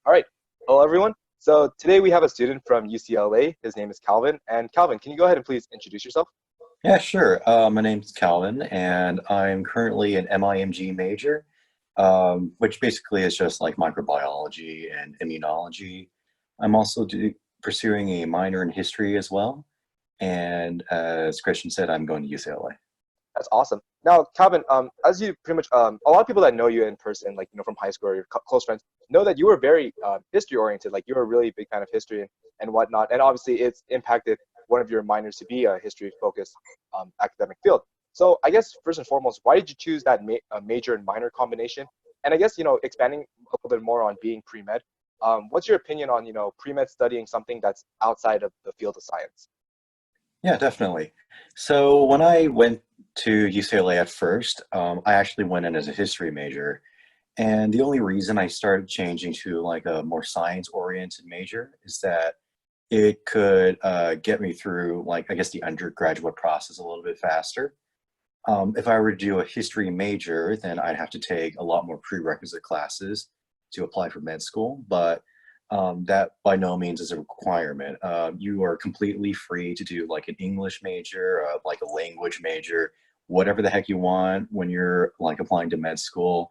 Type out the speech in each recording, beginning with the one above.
All right. Hello, everyone. So today we have a student from UCLA. His name is Calvin. And Calvin, can you go ahead and please introduce yourself? Yeah, sure. My name's Calvin, and I'm currently an MIMG major, which basically is just like microbiology and immunology. I'm also pursuing a minor in history as well, and as Christian said, I'm going to UCLA. That's awesome. Now, Calvin, as you pretty much, a lot of people that know you in person, like, from high school or your close friends, know that you were very history oriented. Like, you were a really big fan of history and whatnot. And obviously, it's impacted one of your minors to be a history focused academic field. So, I guess, first and foremost, why did you choose that major and minor combination? And I guess, expanding a little bit more on being pre med, what's your opinion on, pre med studying something that's outside of the field of science? Yeah, definitely. So when I went to UCLA at first, I actually went in as a history major. And the only reason I started changing to like a more science-oriented major is that it could get me through, like, I guess, the undergraduate process a little bit faster. If I were to do a history major, then I'd have to take a lot more prerequisite classes to apply for med school, but that by no means is a requirement. You are completely free to do like an English major, like a language major, whatever the heck you want when you're like applying to med school.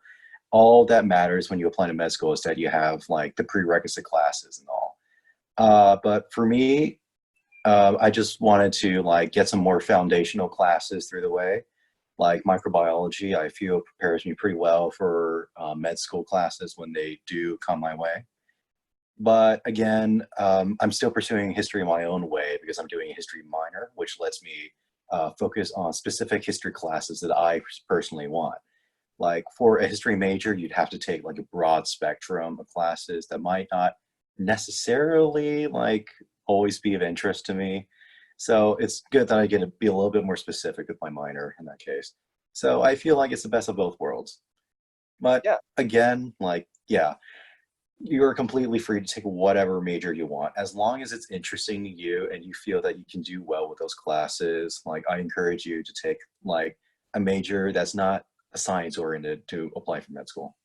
All that matters when you apply to med school is that you have like the prerequisite classes and all. But for me, I just wanted to like get some more foundational classes through the way. Like microbiology, I feel prepares me pretty well for med school classes when they do come my way. But again, I'm still pursuing history in my own way because I'm doing a history minor, which lets me focus on specific history classes that I personally want. Like for a history major, you'd have to take like a broad spectrum of classes that might not necessarily like always be of interest to me. So it's good that I get to be a little bit more specific with my minor in that case. So I feel like it's the best of both worlds. But Yeah. again, like, yeah, you're completely free to take whatever major you want as long as it's interesting to you and you feel that you can do well with those classes. Like, I encourage you to take like a major that's not science oriented to apply for med school.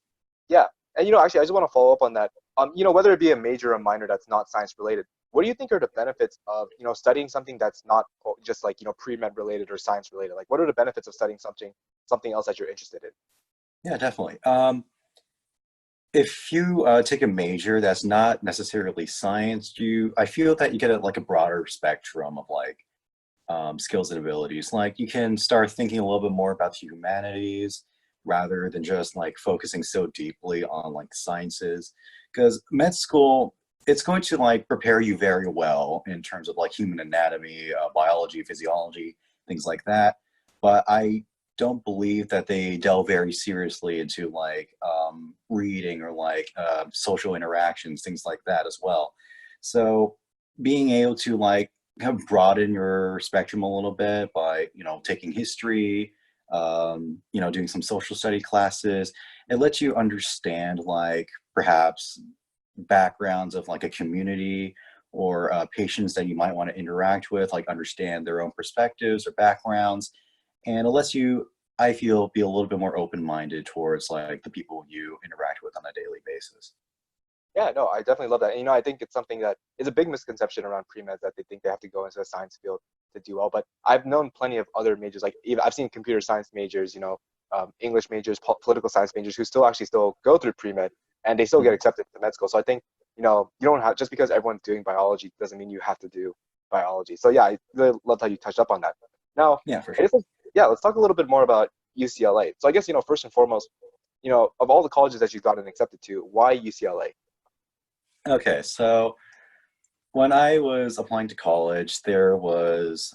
Yeah. And actually, I just want to follow up on that. Whether it be a major or minor that's not science related, what do you think are the benefits of, studying something that's not just like, pre-med related or science related? Like, what are the benefits of studying something else that you're interested in? Yeah, definitely. If you take a major that's not necessarily science, I feel that you get like a broader spectrum of like skills and abilities. Like you can start thinking a little bit more about the humanities rather than just like focusing so deeply on like sciences. Because med school, it's going to like prepare you very well in terms of like human anatomy, biology, physiology, things like that. But I don't believe that they delve very seriously into like reading or like social interactions, things like that as well. So being able to like kind of broaden your spectrum a little bit by taking history, doing some social study classes, it lets you understand like perhaps backgrounds of like a community or patients that you might want to interact with, like understand their own perspectives or backgrounds, and it lets you, I feel, be a little bit more open-minded towards like the people you interact with on a daily basis. Yeah, no, I definitely love that. And, I think it's something that is a big misconception around pre-med that they think they have to go into a science field to do well. But I've known plenty of other majors, like even I've seen computer science majors, English majors, political science majors who still go through pre-med and they still get accepted to med school. So I think, you don't have, just because everyone's doing biology doesn't mean you have to do biology. So yeah, I really loved how you touched up on that. Now, Yeah, for I sure. guess, yeah, let's talk a little bit more about UCLA. So I guess, first and foremost, of all the colleges that you've gotten accepted to, why UCLA? Okay, so when I was applying to college, there was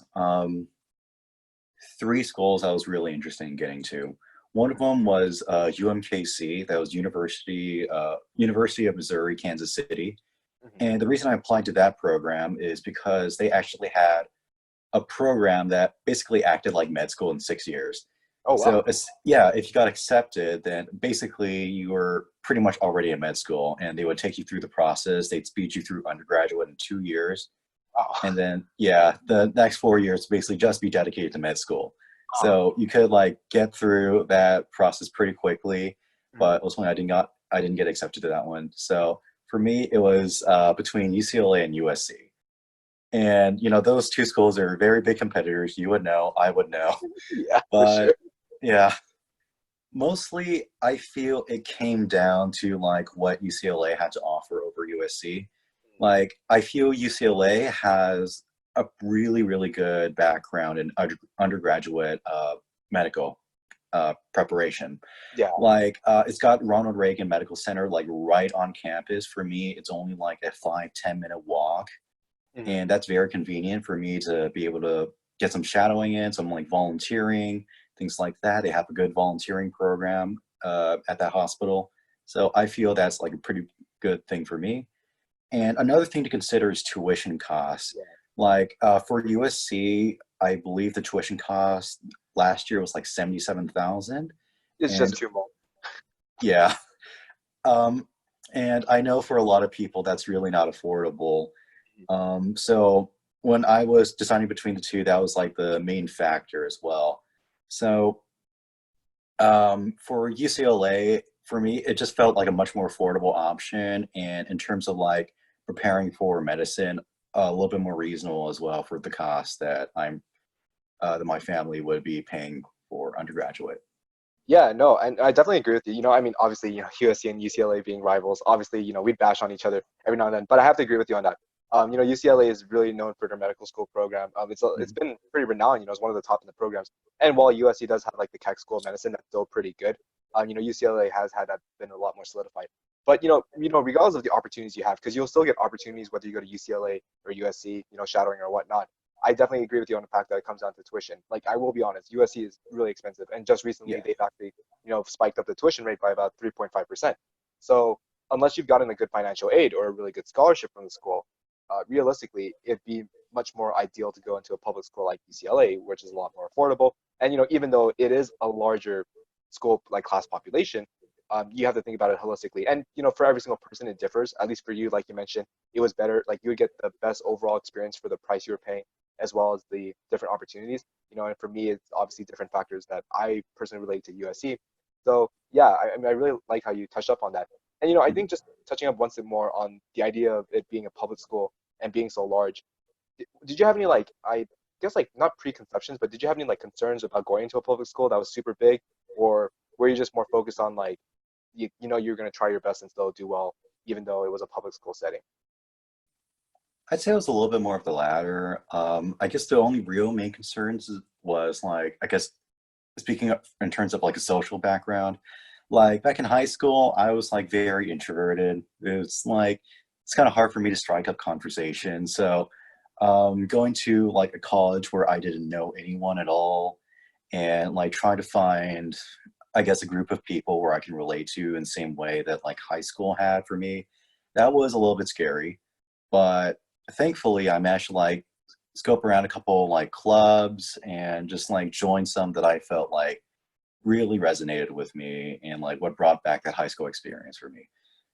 three schools I was really interested in getting to. One of them was UMKC, that was University of Missouri, Kansas City. Mhm. And the reason I applied to that program is because they actually had a program that basically acted like med school in 6 years. Oh, So wow. yeah, if you got accepted, then basically you were pretty much already in med school, and they would take you through the process. They'd speed you through undergraduate in 2 years, Wow. and then yeah, the next 4 years basically just be dedicated to med school. Wow. So you could like get through that process pretty quickly, Mhm. but ultimately I didn't get accepted to that one. So For me, it was between UCLA and USC. And, those two schools are very big competitors. You would know, I would know. Yeah, for sure. But yeah, mostly I feel it came down to like what UCLA had to offer over USC. Like, I feel UCLA has a really, really good background in undergraduate medical preparation. Yeah. Like, it's got Ronald Reagan Medical Center like right on campus. For me, it's only like a 5-10 minute walk, Mhm. and that's very convenient for me to be able to get some shadowing in, some like volunteering, things like that. They have a good volunteering program at that hospital, so I feel that's like a pretty good thing for me. And another thing to consider is tuition costs. Yeah. Like for USC, I believe the tuition cost last year was like 77,000, It's just and too much. yeah, um, and I know for a lot of people that's really not affordable. So when I was deciding between the two, that was like the main factor as well. So for UCLA, for me, it just felt like a much more affordable option. And in terms of like preparing for medicine, a little bit more reasonable as well for the cost that that my family would be paying for undergraduate. Yeah, no, and I definitely agree with you. I mean, obviously, USC and UCLA being rivals, obviously, we'd bash on each other every now and then, but I have to agree with you on that. UCLA is really known for their medical school program. It's Mhm. been pretty renowned. It's one of the top in the programs. And while USC does have like the Keck School of Medicine, that's still pretty good. UCLA has had that been a lot more solidified. But regardless of the opportunities you have, because you'll still get opportunities whether you go to UCLA or USC, shadowing or whatnot. I definitely agree with you on the fact that it comes down to tuition. Like I will be honest, USC is really expensive, and just recently Yeah. they've actually spiked up the tuition rate by about 3.5%. So unless you've gotten a good financial aid or a really good scholarship from the school, realistically, it'd be much more ideal to go into a public school like UCLA, which is a lot more affordable. And even though it is a larger school like class population, you have to think about it holistically. And for every single person, it differs. At least for you, like you mentioned, it was better. Like you would get the best overall experience for the price you were paying, as well as the different opportunities. And for me, it's obviously different factors that I personally relate to USC. So yeah, I mean, I really like how you touched up on that. And I Mhm. think just touching up once more on the idea of it being a public school and being so large, did you have any like I guess like not preconceptions, but did you have any like concerns about going into a public school that was super big, or were you just more focused on like you're going to try your best and still do well, even though it was a public school setting? I'd say it was a little bit more of the latter. I guess the only real main concerns was like, I guess speaking of in terms of like a social background, like back in high school, I was like very introverted. It's like it's kind of hard for me to strike up conversation. So going to like a college where I didn't know anyone at all, and like trying to find, I guess, a group of people where I can relate to in the same way that like high school had for me, that was a little bit scary. But thankfully, I managed to like scope around a couple like clubs and just like join some that I felt like really resonated with me and like what brought back that high school experience for me. Yeah.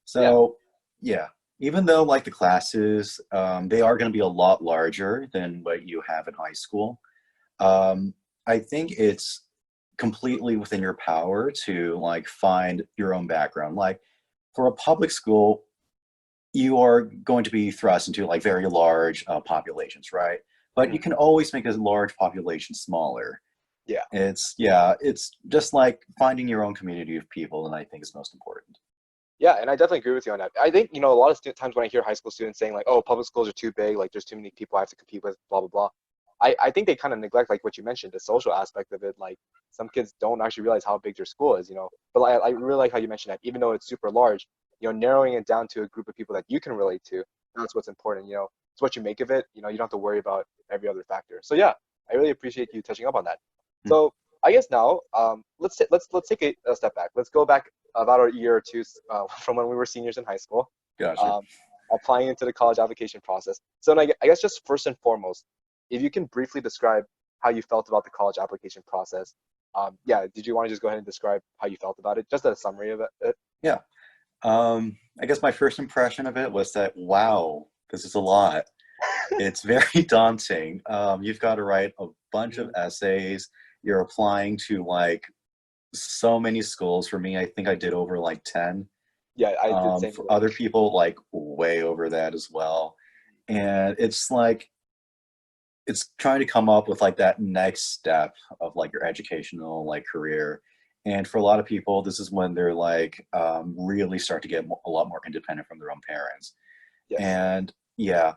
So yeah, even though like the classes, they are going to be a lot larger than what you have in high school. Um, I think it's completely within your power to like find your own background. Like for a public school, you are going to be thrust into like very large populations, right? But you Mhm. can always make a large population smaller. Yeah. It's just like finding your own community of people, and I think is most important. Yeah, and I definitely agree with you on that. I think, a lot of times when I hear high school students saying like, "Oh, public schools are too big, like there's too many people I have to compete with, blah blah blah." I think they kind of neglect like what you mentioned, the social aspect of it. Like some kids don't actually realize how big their school is. But I really like how you mentioned that, even though it's super large, narrowing it down to a group of people that you can relate to, that's what's important. It's what you make of it. You don't have to worry about every other factor. So yeah, I really appreciate you touching up on that. Mm. So I guess now, let's take a step back. Let's go back about a year or two from when we were seniors in high school, Gotcha. um, applying into the college application process. So, I guess just first and foremost, if you can briefly describe how you felt about the college application process. Yeah, did you want to just go ahead and describe how you felt about it? Just a summary of it. Yeah. I guess my first impression of it was that wow, this is a lot. It's very daunting. You've got to write a bunch of Mhm. essays. You're applying to like so many schools. For me, I think I did over like 10. Yeah, I did the same For thing. other people, like way over that as well. And it's like it's trying to come up with like that next step of like your educational like career. And for a lot of people, this is when they're like really start to get a lot more independent from their own parents. Yes. And yeah,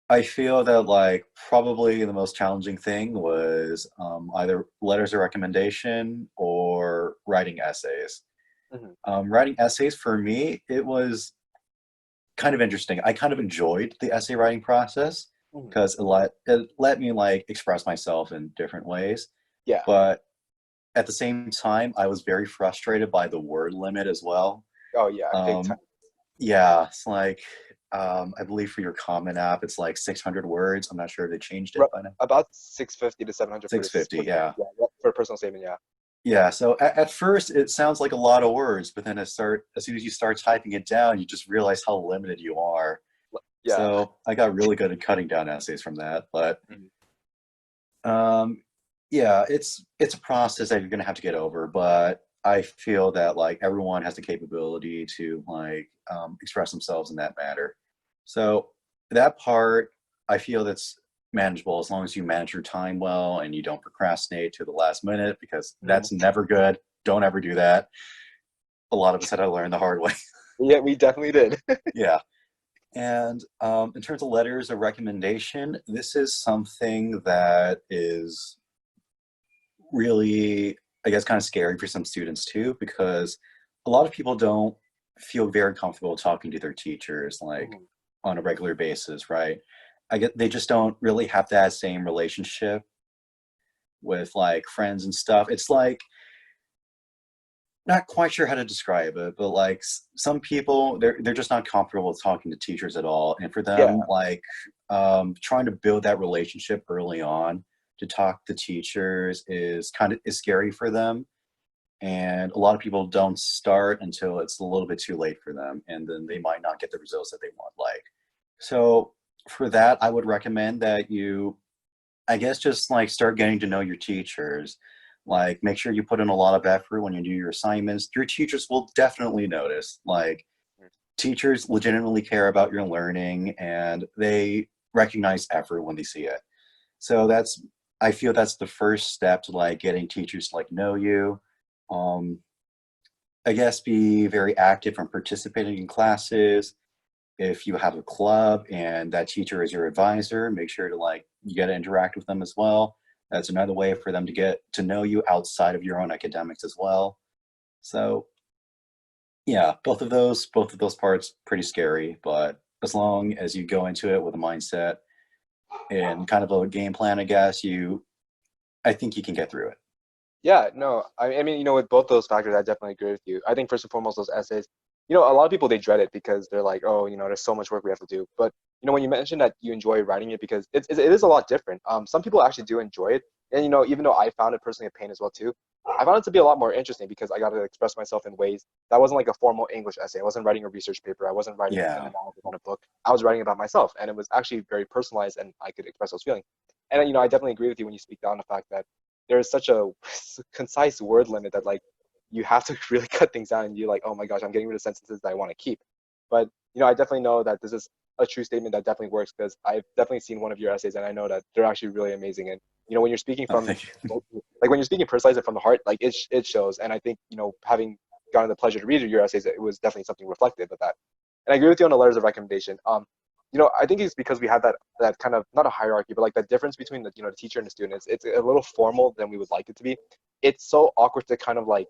I feel that like probably the most challenging thing was either letters of recommendation or writing essays. Hmm. Writing essays for me, it was kind of interesting. I kind of enjoyed the essay writing process Hmm. because it let me like express myself in different ways. Yeah. But at the same time, I was very frustrated by the word limit as well. Oh yeah, big time. Um, yeah, it's like I believe for your Common App, it's like 600 words. I'm not sure if they changed it Ru- by now. About 650 to 700 for this 650, yeah. for a personal statement. Yeah. Yeah, so at first it sounds like a lot of words, but then as soon as you start typing it down, you just realize how limited you are. Yeah. So I got really good at cutting down essays from that. But Mhm. um, yeah, it's a process that you're gonna have to get over. But I feel that like everyone has the capability to like express themselves in that matter. So that part, I feel that's manageable as long as you manage your time well and you don't procrastinate to the last minute because Mhm. that's never good. Don't ever do that. A lot of us had to learn the hard way. Yeah, we definitely did. Yeah. And in terms of letters of recommendation, this is something that is really, I guess, kind of scary for some students too, because a lot of people don't feel very comfortable talking to their teachers like Mhm. on a regular basis, right? I get they just don't really have that same relationship with like friends and stuff. It's like not quite sure how to describe it, but like some people, they're just not comfortable with talking to teachers at all, and for Yeah. them, like trying to build that relationship early on to talk to teachers is kind of is scary for them, and a lot of people don't start until it's a little bit too late for them, and then they might not get the results that they want. Like, so for that, I would recommend that you I guess just like start getting to know your teachers. Like make sure you put in a lot of effort when you do your assignments. Your teachers will definitely notice. Like teachers legitimately care about your learning and they recognize effort when they see it. So that's I feel that's the first step to like getting teachers to like know you. Um, I guess be very active and participating in classes. If you have a club and that teacher is your advisor, make sure to like you got to interact with them as well. That's another way for them to get to know you outside of your own academics as well. So yeah, both of those parts pretty scary, but as long as you go into it with a mindset and kind of a game plan, I guess I think you can get through it. Yeah, no, I mean, with both those factors, I definitely agree with you. I think first and foremost, those essays, a lot of people they dread it because they're like, oh, there's so much work we have to do. But when you mentioned that you enjoy writing it because it is a lot different. Some people actually do enjoy it, and even though I found it personally a pain as well too, I found it to be a lot more interesting because I got to express myself in ways that wasn't like a formal English essay. I wasn't writing a research paper. I wasn't writing an Yeah, analysis on a book. I was writing about myself, and it was actually very personalized, and I could express those feelings. And I definitely agree with you when you speak down the fact that there is such a concise word limit that like you have to really cut things down and you're like, oh my gosh, I'm getting rid of sentences that I want to keep. But I definitely know that this is a true statement that definitely works because I've definitely seen one of your essays and I know that they're actually really amazing. And when you're speaking oh, from thank you. like when you're speaking personalized and from the heart, like it shows. And I think having gotten the pleasure to read your essays, it was definitely something reflective of that. And I agree with you on the letters of recommendation. I think it's because we have that kind of not a hierarchy, but like that difference between the teacher and the student. It's a little formal than we would like it to be. It's so awkward to kind of like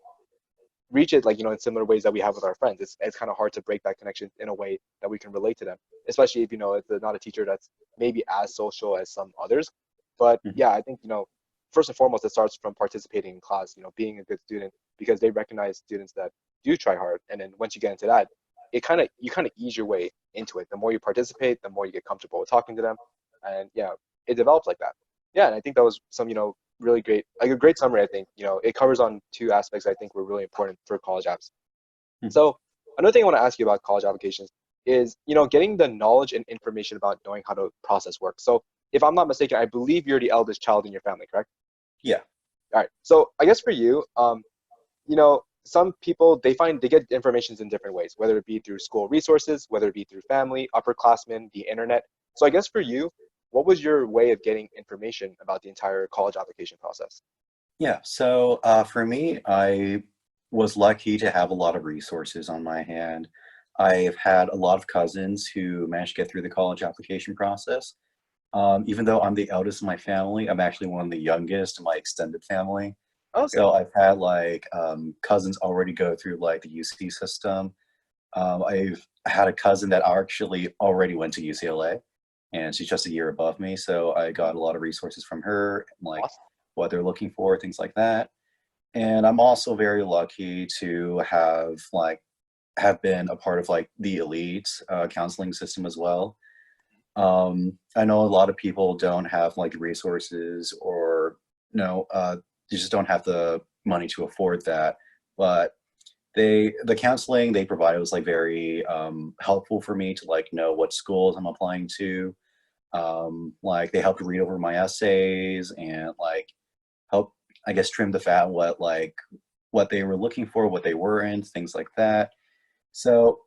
reach it like in similar ways that we have with our friends. It's kind of hard to break that connection in a way that we can relate to them, especially if it's not a teacher that's maybe as social as some others. But Mhm. yeah, I think first and foremost it starts from participating in class, being a good student because they recognize students that do try hard, and then once you get into that, you kind of ease your way into it. The more you participate, the more you get comfortable with talking to them, and yeah, it develops like that. Yeah, and I think that was some really great, like a great summary. I think it covers on two aspects I think were really important for college apps. Mhm. So another thing I want to ask you about college applications is getting the knowledge and information about knowing how to process work. So if I'm not mistaken, I believe you're the eldest child in your family, correct? Yeah. All right. So I guess for you, you know, some people they get informations in different ways, whether it be through school resources, whether it be through family, upperclassmen, the internet. So I guess for you, what was your way of getting information about the entire college application process? Yeah, so for me, I was lucky to have a lot of resources on my hand. I've had a lot of cousins who managed to get through the college application process. Even though I'm the eldest in my family, I'm actually one of the youngest in my extended family. Okay. So I've had like cousins already go through like the UC system. I've had a cousin that actually already went to UCLA, and she's just a year above me. So I got a lot of resources from her, like Awesome. what they're looking for, things like that. And I'm also very lucky to have been a part of like the elite counseling system as well. I know a lot of people don't have like resources or no, they just don't have the money to afford that. But the counseling they provided was like very helpful for me to like know what schools I'm applying to. Like they helped read over my essays and like help, I guess, trim the fat, what they were looking for, what they weren't, things like that. So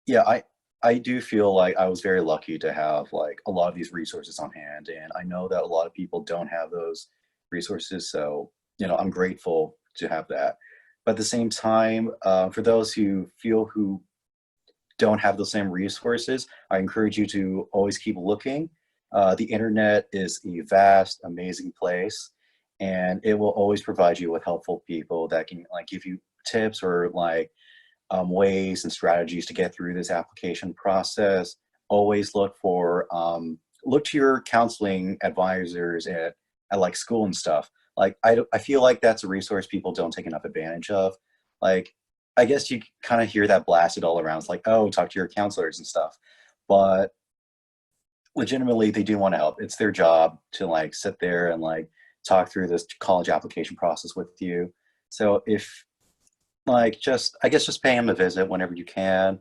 yeah, I do feel like I was very lucky to have like a lot of these resources on hand, and I know that a lot of people don't have those resources. So I'm grateful to have that. But at the same time, for those who don't have the same resources, I encourage you to always keep looking. The internet is a vast, amazing place, and it will always provide you with helpful people that can like give you tips or like ways and strategies to get through this application process. Always look to your counseling advisors at like school and stuff. Like I feel like that's a resource people don't take enough advantage of. Like I guess you kind of hear that blasted all around. It's like, oh, talk to your counselors and stuff. But legitimately, they do want to help. It's their job to like sit there and like talk through this college application process with you. So if like just I guess just pay them a visit whenever you can.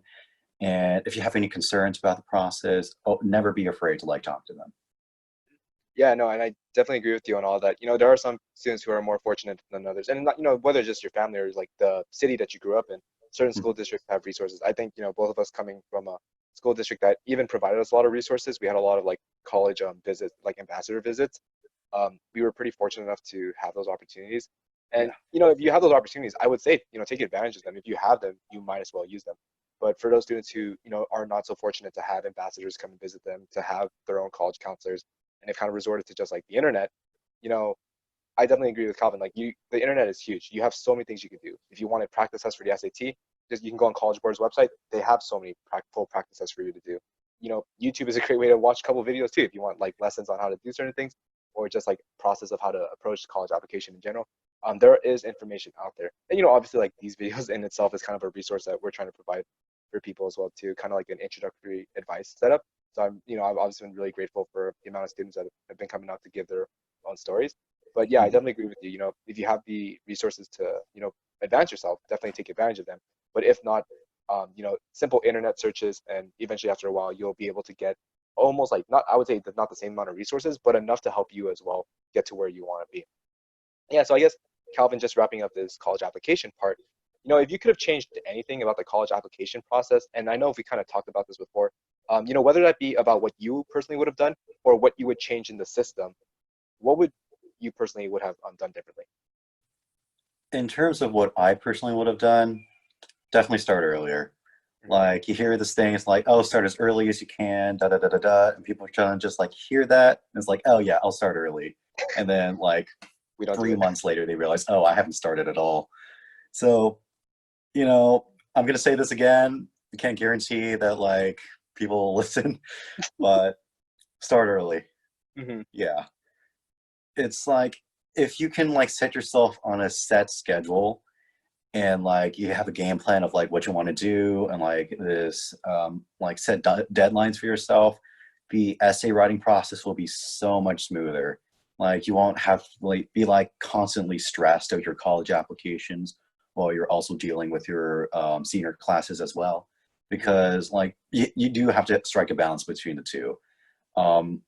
And if you have any concerns about the process, never be afraid to like talk to them. Yeah, no, and I definitely agree with you on all that. There are some students who are more fortunate than others, and not, whether it's just your family or like the city that you grew up in. Certain Mhm. school districts have resources. I think, both of us coming from a school district that even provided us a lot of resources. We had a lot of like college visits, like ambassador visits. We were pretty fortunate enough to have those opportunities. And Yeah. if you have those opportunities, I would say, take advantage of them. If you have them, you might as well use them. But for those students who, are not so fortunate to have ambassadors come and visit them, to have their own college counselors, and they've kind of resorted to just like the internet, you know, I definitely agree with Calvin. Like the internet is huge. You have so many things you can do. If you want to practice test for the SAT, just you can go on College Board's website. They have so many full practice tests for you to do. YouTube is a great way to watch a couple of videos too if you want like lessons on how to do certain things, or just like process of how to approach the college application in general. There is information out there, and obviously like these videos in itself is kind of a resource that we're trying to provide for people as well too, kind of like an introductory advice setup. So I've obviously been really grateful for the amount of students that have been coming out to give their own stories. But yeah, I Mhm. definitely agree with you. If you have the resources to, advance yourself, definitely take advantage of them. But if not, simple internet searches, and eventually after a while, you'll be able to get almost like not, I would say not the same amount of resources, but enough to help you as well get to where you want to be. Yeah, so I guess Calvin, just wrapping up this college application part, if you could have changed anything about the college application process, and I know if we kind of talked about this before, whether that be about what you personally would have done or what you would change in the system, what would you personally would have done differently? In terms of what I personally would have done, definitely start earlier. Mhm. Like you hear this thing, it's like, oh, start as early as you can, da da da da da, and people are trying to just like hear that, and it's like, oh yeah, I'll start early, and then like We don't do three it. months later they realize, oh, I haven't started at all. So I'm gonna say this again. I can't guarantee that like people will listen, but start early. Hmm. Yeah, it's like if you can like set yourself on a set schedule and like you have a game plan of like what you want to do and like this like set deadlines for yourself, the essay writing process will be so much smoother. Like you won't have to like be like constantly stressed out your college applications while you're also dealing with your senior classes as well, Hmm. because like you do have to strike a balance between the two. um,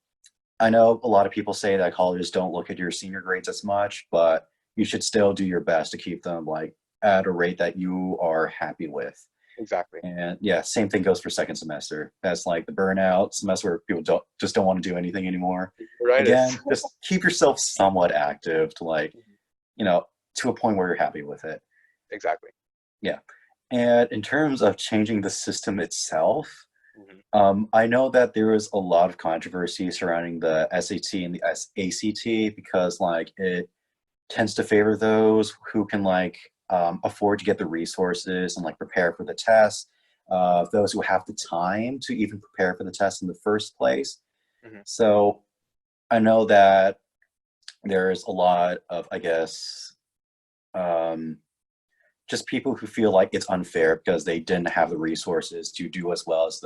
I know a lot of people say that colleges don't look at your senior grades as much, but you should still do your best to keep them like at a rate that you are happy with. Exactly. And yeah, same thing goes for second semester. That's like the burnout semester where people don't want to do anything anymore. Right. Again, just keep yourself somewhat active to like, you know, to a point where you're happy with it. Exactly. Yeah. And in terms of changing the system itself, Hmm. I know that there is a lot of controversy surrounding the SAT and the ACT because like it tends to favor those who can like afford to get the resources and like prepare for the test. Those who have the time to even prepare for the test in the first place. Hmm. So I know that there's a lot of, I guess, um, just people who feel like it's unfair because they didn't have the resources to do as well as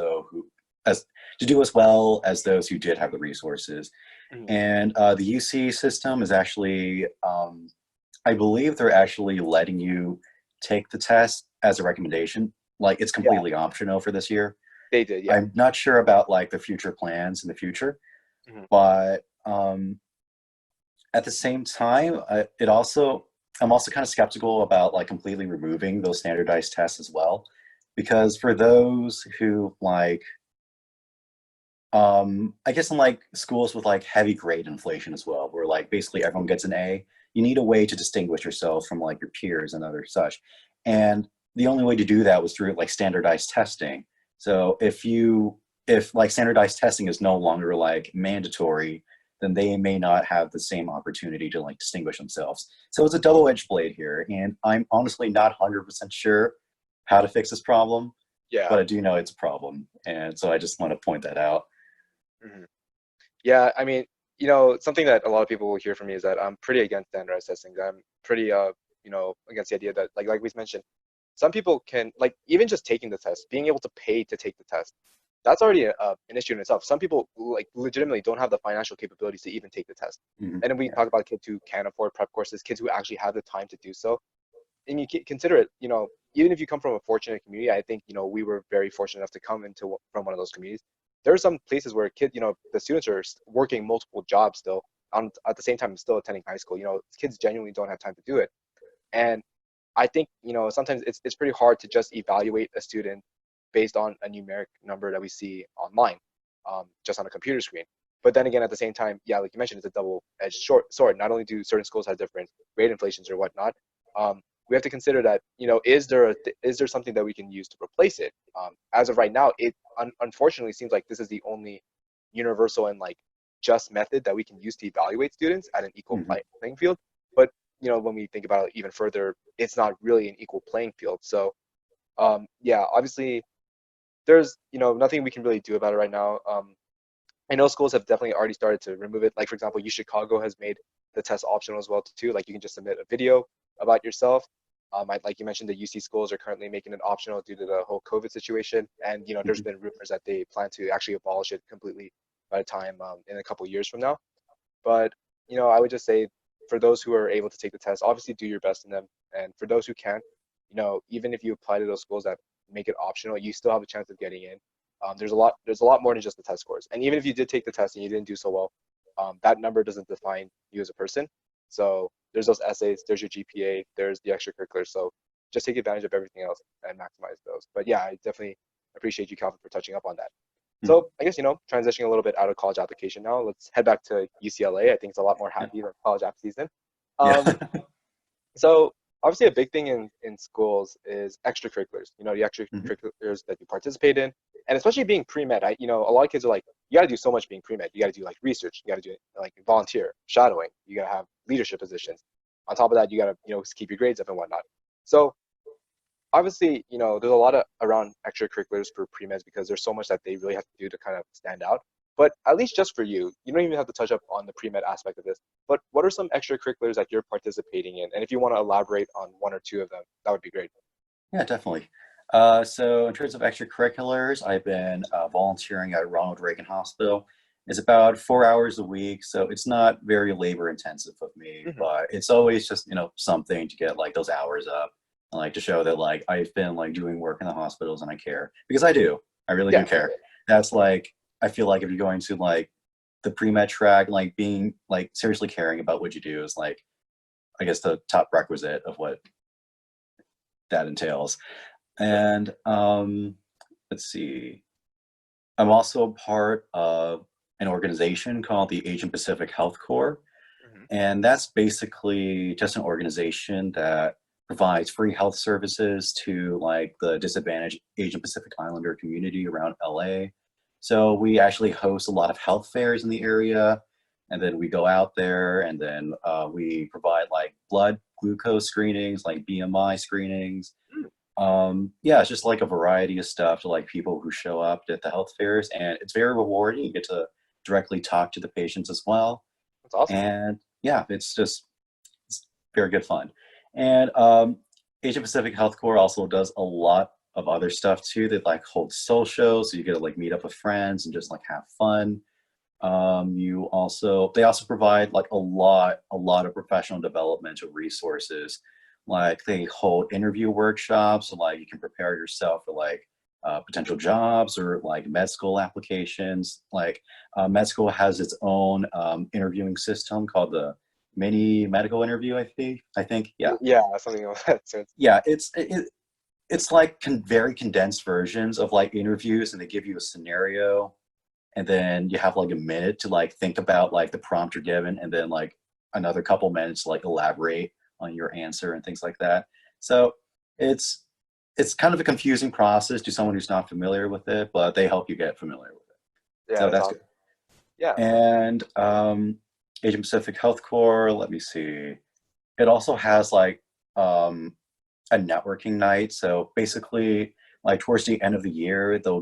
as to do as well as those who did have the resources. Hmm. And the UC system is actually, I believe they're actually letting you take the test as a recommendation. Like it's Yeah, completely optional for this year. they did. Yeah. I'm not sure about like the future plans in the future, Hmm. but at the same time, I'm also kind of skeptical about like completely removing those standardized tests as well, because for those who like, I guess in like schools with like heavy grade inflation as well, where like basically everyone gets an A, you need a way to distinguish yourself from like your peers and other such, and the only way to do that was through like standardized testing. So if like standardized testing is no longer like mandatory, then they may not have the same opportunity to like distinguish themselves. So it's a double-edged blade here, and I'm honestly not 100% sure how to fix this problem, Yeah. but I do know it's a problem, and so I just want to point that out. Hmm. Yeah. I mean, something that a lot of people will hear from me is that I'm pretty against standardized testing. I'm pretty, against the idea that, like we mentioned, some people can, like, even just taking the test, being able to pay to take the test, that's already an issue in itself. Some people like legitimately don't have the financial capabilities to even take the test. Mhm. And then we Yeah. talk about kids who can afford prep courses, kids who actually have the time to do so. And you consider it, even if you come from a fortunate community, I think, we were very fortunate enough to come from one of those communities. There are some places where the students are working multiple jobs still at the same time still attending high school. Kids genuinely don't have time to do it. And I think, sometimes it's pretty hard to just evaluate a student based on a numeric number that we see online, just on a computer screen. But then again, at the same time, yeah, like you mentioned, it's a double-edged sword. Not only do certain schools have different grade inflations or whatnot, we have to consider that, is there something that we can use to replace it? As of right now, it unfortunately seems like this is the only universal and like just method that we can use to evaluate students at an equal Mhm. playing field. But when we think about it even further, it's not really an equal playing field. So yeah, obviously there's nothing we can really do about it right now. I know schools have definitely already started to remove it. Like for example, U Chicago has made the test optional as well too. Like you can just submit a video about yourself. Like you mentioned, the UC schools are currently making it optional due to the whole COVID situation, and there's Mhm. been rumors that they plan to actually abolish it completely by the time in a couple years from now. But I would just say for those who are able to take the test, obviously do your best in them, and for those who can't, even if you apply to those schools that make it optional, you still have a chance of getting in. There's a lot more than just the test scores. And even if you did take the test and you didn't do so well, that number doesn't define you as a person. So there's those essays, there's your GPA, there's the extracurriculars. So just take advantage of everything else and maximize those. But yeah, I definitely appreciate you, Calvin, for touching up on that. Mhm. So I guess, transitioning a little bit out of college application now, let's head back to UCLA. I think it's a lot more Yeah. happy than college app season. Yeah. Um, so obviously a big thing in schools is extracurriculars, the Mhm. extracurriculars that you participate in. And especially being pre-med, a lot of kids are like, you got to do so much being pre-med. You got to do like research. You got to do like volunteer, shadowing. You got to have leadership positions. On top of that, you got to, keep your grades up and whatnot. So obviously, there's a lot of around extracurriculars for pre-meds because there's so much that they really have to do to kind of stand out. But at least just for you, you don't even have to touch up on the pre-med aspect of this. But what are some extracurriculars that you're participating in? And if you want to elaborate on one or two of them, that would be great. Yeah, definitely. So in terms of extracurriculars, I've been volunteering at Ronald Reagan Hospital. It's about 4 hours a week, so it's not very labor intensive with me, Hmm. but it's always just, something to get like those hours up and like to show that like I've been like doing work in the hospitals and I care because I do. I really Yeah. do care. That's like I feel like if you're going to like the pre-med track, like being like seriously caring about what you do is like I guess the top requisite of what that entails. And let's see, I'm also a part of an organization called the Asian Pacific Health Corps. Hmm. And that's basically just an organization that provides free health services to like the disadvantaged Asian Pacific Islander community around LA. So we actually host a lot of health fairs in the area. And then we go out there and then we provide like blood glucose screenings, like BMI screenings. Yeah, it's just like a variety of stuff to like people who show up at the health fairs. And it's very rewarding. You get to directly talk to the patients as well. That's awesome. And yeah, it's very good fun. And Asia Pacific Health Corps also does a lot of other stuff too. They like hold social, so you get to like meet up with friends and just like have fun. They also provide like a lot of professional developmental resources. Like they hold interview workshops, so like you can prepare yourself for like potential jobs or like med school applications. Like med school has its own interviewing system called the mini medical interview. I think, yeah, Yeah, something like that. So yeah. It's like very condensed versions of like interviews, and they give you a scenario, and then you have like a minute to like think about like the prompt you're given, and then like another couple minutes to like elaborate on your answer and things like that. So it's it's kind of a confusing process to someone who's not familiar with it, but they help you get familiar with it. yeah, So that's that's awesome. good. Yeah. And Asian Pacific Health Corps, let me see. It also has like um, a networking night. So basically, like towards the end of the year, they'll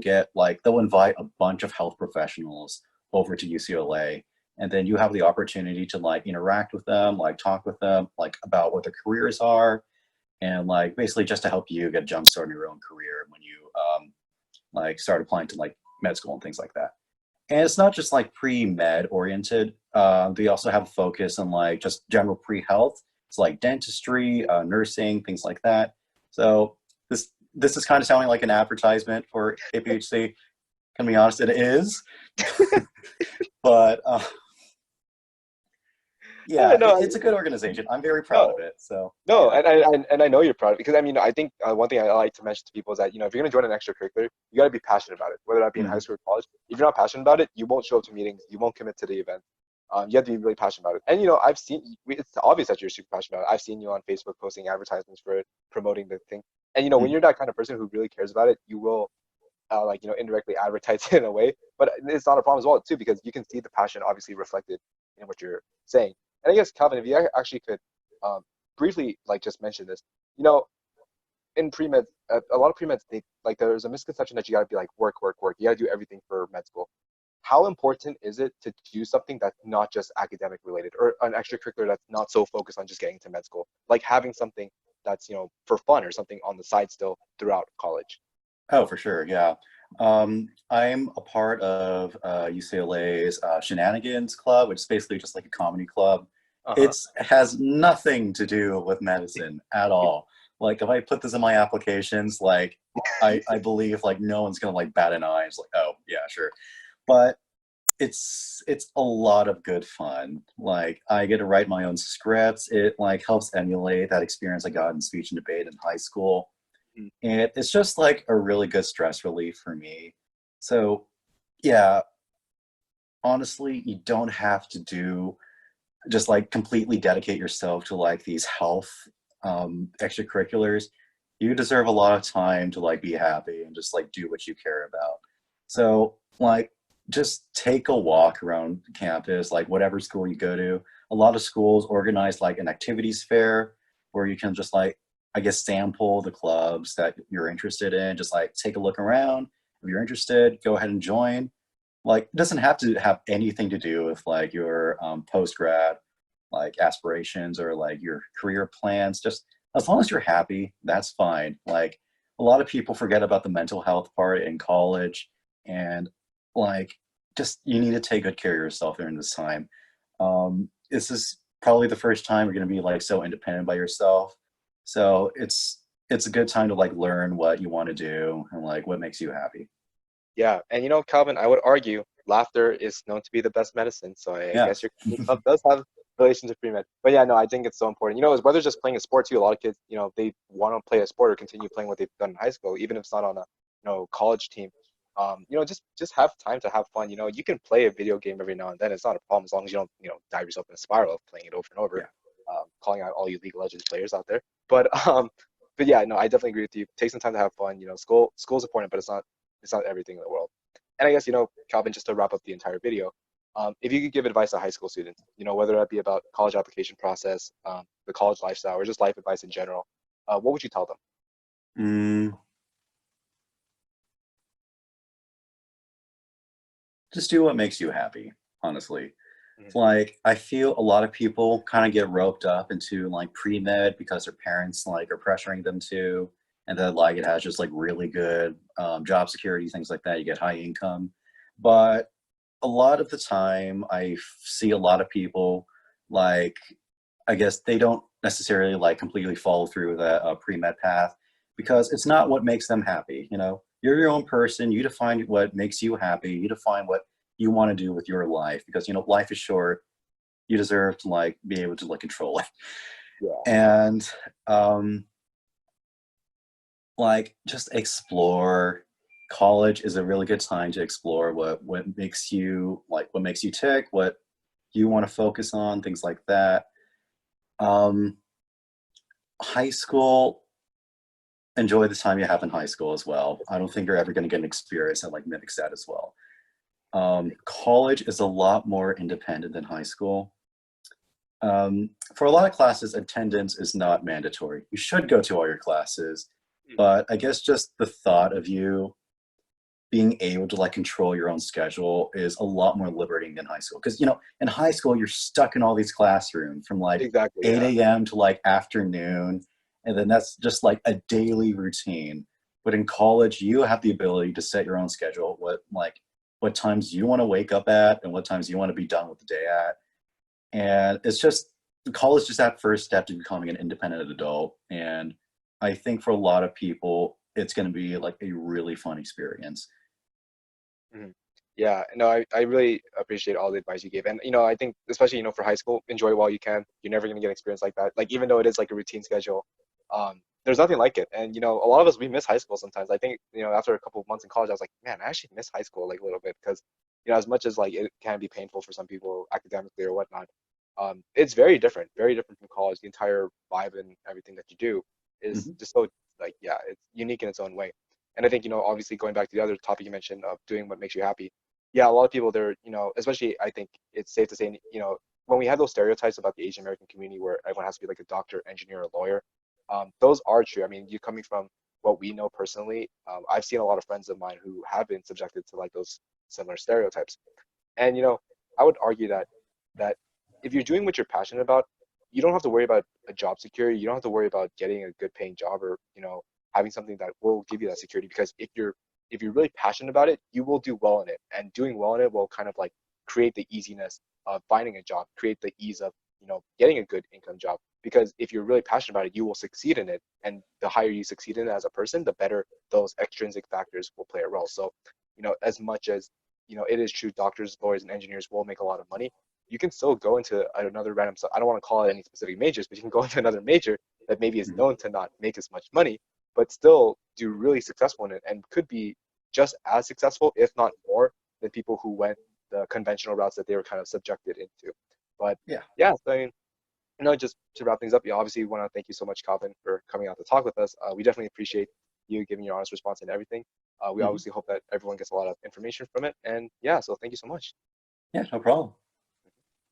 invite a bunch of health professionals over to UCLA, and then you have the opportunity to like interact with them, like talk with them, like about what their careers are, and like basically just to help you get a jump start in your own career when you like start applying to like med school and things like that. And it's not just like pre-med oriented. They also have a focus on like just general pre-health. It's like dentistry, nursing, things like that. So this is kind of sounding like an advertisement for APHC. Can be honest, it is. But Yeah, yeah, no, it's a good organization. I'm very proud of no, it. So no, yeah. and I know you're proud of it because I mean I think one thing I like to mention to people is that if you're gonna join an extracurricular, you gotta be passionate about it, whether that be in high Mhm. school or college. If you're not passionate about it, you won't show up to meetings, you won't commit to the event. You have to be really passionate about it. And I've seen it's obvious that you're super passionate about it. I've seen you on Facebook posting advertisements for it, promoting the thing. And when Mhm. you're that kind of person who really cares about it, you will like indirectly advertise it in a way. But it's not a problem as well too because you can see the passion obviously reflected in what you're saying. And I guess Calvin, if you actually could um, briefly like just mention this, you know, in pre-med, a lot of pre-meds think like there's a misconception that you got to be like work, work, work. You got to do everything for med school. How important is it to do something that's not just academic related or an extracurricular that's not so focused on just getting to med school, like having something that's for fun or something on the side still throughout college? Oh, for sure. Yeah. I'm a part of UCLA's Shenanigans Club, which is basically just like a comedy club. Uh-huh. It has nothing to do with medicine at all. Like if I put this in my applications, like I believe like no one's gonna like bat an eye. It's like, oh yeah, sure. But it's a lot of good fun. Like I get to write my own scripts. It like helps emulate that experience I got in speech and debate in high school. Mm. And it's just like a really good stress relief for me. So yeah, honestly, you don't have to do just like completely dedicate yourself to like these health extracurriculars. You deserve a lot of time to like be happy and just like do what you care about. So like just take a walk around campus, like whatever school you go to. A lot of schools organize like an activities fair where you can just like, I guess, sample the clubs that you're interested in. Just like take a look around. If you're interested, go ahead and join. Like it doesn't have to have anything to do with like your post grad like aspirations or like your career plans. Just as long as you're happy, that's fine. Like a lot of people forget about the mental health part in college, and like just you need to take good care of yourself during this time. This is probably the first time you're going to be like so independent by yourself, so it's a good time to like learn what you want to do and like what makes you happy. Yeah, and Calvin, I would argue laughter is known to be the best medicine. So I Yeah. guess your comedy club does have relation to pre-med. But yeah, no, I think it's so important. You know, whether just playing a sport too. A lot of kids, you know, they want to play a sport or continue playing what they've done in high school, even if it's not on a college team. You know, just have time to have fun. You know, you can play a video game every now and then. It's not a problem as long as you don't, dive yourself in a spiral of playing it over and over. Yeah. Calling out all you League of Legends players out there. But but yeah, no, I definitely agree with you. Take some time to have fun. You know, school's important, but it's not everything in the world. And I guess, Calvin, just to wrap up the entire video, if you could give advice to high school students, whether that be about college application process, the college lifestyle, or just life advice in general, what would you tell them? Mm, just do what makes you happy, honestly. Mhm. Like, I feel a lot of people kind of get roped up into like pre-med because their parents like are pressuring them to, and then like it has just like really good job security, things like that. You get high income. But a lot of the time see a lot of people like, I guess they don't necessarily like completely follow through the pre-med path because it's not what makes them happy. You're your own person. You define what makes you happy. You define what you want to do with your life because life is short. You deserve to like be able to like control it. Yeah. And um like just explore. College is a really good time to explore what makes you like, what makes you tick, what you want to focus on, things like that. um High school, enjoy the time you have in high school as well. I don't think you're ever going to get an experience that like mimics that as well. College is a lot more independent than high school. For a lot of classes, attendance is not mandatory. You should go to all your classes, Mhm. but I guess just the thought of you being able to like control your own schedule is a lot more liberating than high school. Because in high school you're stuck in all these classrooms from like Exactly. Yeah. 8 a.m. to like afternoon, and then that's just like a daily routine. But in college, you have the ability to set your own schedule. What times you want to wake up at, and what times you want to be done with the day at. And it's just college is that first step to becoming an independent adult. And I think for a lot of people, it's going to be like a really fun experience. Mhm. Yeah, no, I really appreciate all the advice you gave. And, I think especially, for high school, enjoy it while you can. You're never going to get experience like that. Like, even though it is like a routine schedule, there's nothing like it. And, a lot of us, we miss high school sometimes. I think, after a couple of months in college, I was like, man, I actually miss high school like a little bit because, as much as like it can be painful for some people academically or whatnot, it's very different from college. The entire vibe and everything that you do is Mhm. just so like, yeah, it's unique in its own way. And I think, obviously going back to the other topic you mentioned of doing what makes you happy. Yeah, a lot of people they're, especially I think it's safe to say, when we have those stereotypes about the Asian American community where everyone has to be like a doctor, engineer, or lawyer, those are true. I mean, you coming from what we know personally, I've seen a lot of friends of mine who have been subjected to like those similar stereotypes. And I would argue that if you're doing what you're passionate about, you don't have to worry about a job security. You don't have to worry about getting a good paying job or, having something that will give you that security because if you're really passionate about it, you will do well in it. And doing well in it will kind of like create the easiness of finding a job, create the ease of, getting a good income job. Because if you're really passionate about it, you will succeed in it. And the higher you succeed in it as a person, the better those extrinsic factors will play a role. So, as much as, it is true doctors, lawyers, and engineers will make a lot of money, you can still go into another random, so I don't want to call it any specific majors, but you can go into another major that maybe is Mhm. known to not make as much money, but still do really successful in it and could be just as successful, if not more, than people who went the conventional routes that they were kind of subjected into. But Yeah. yeah, so, I mean, just to wrap things up, obviously want to thank you so much, Calvin, for coming out to talk with us. We definitely appreciate you giving your honest response and everything. We Mhm. obviously hope that everyone gets a lot of information from it. And yeah, so thank you so much. Yeah, no problem.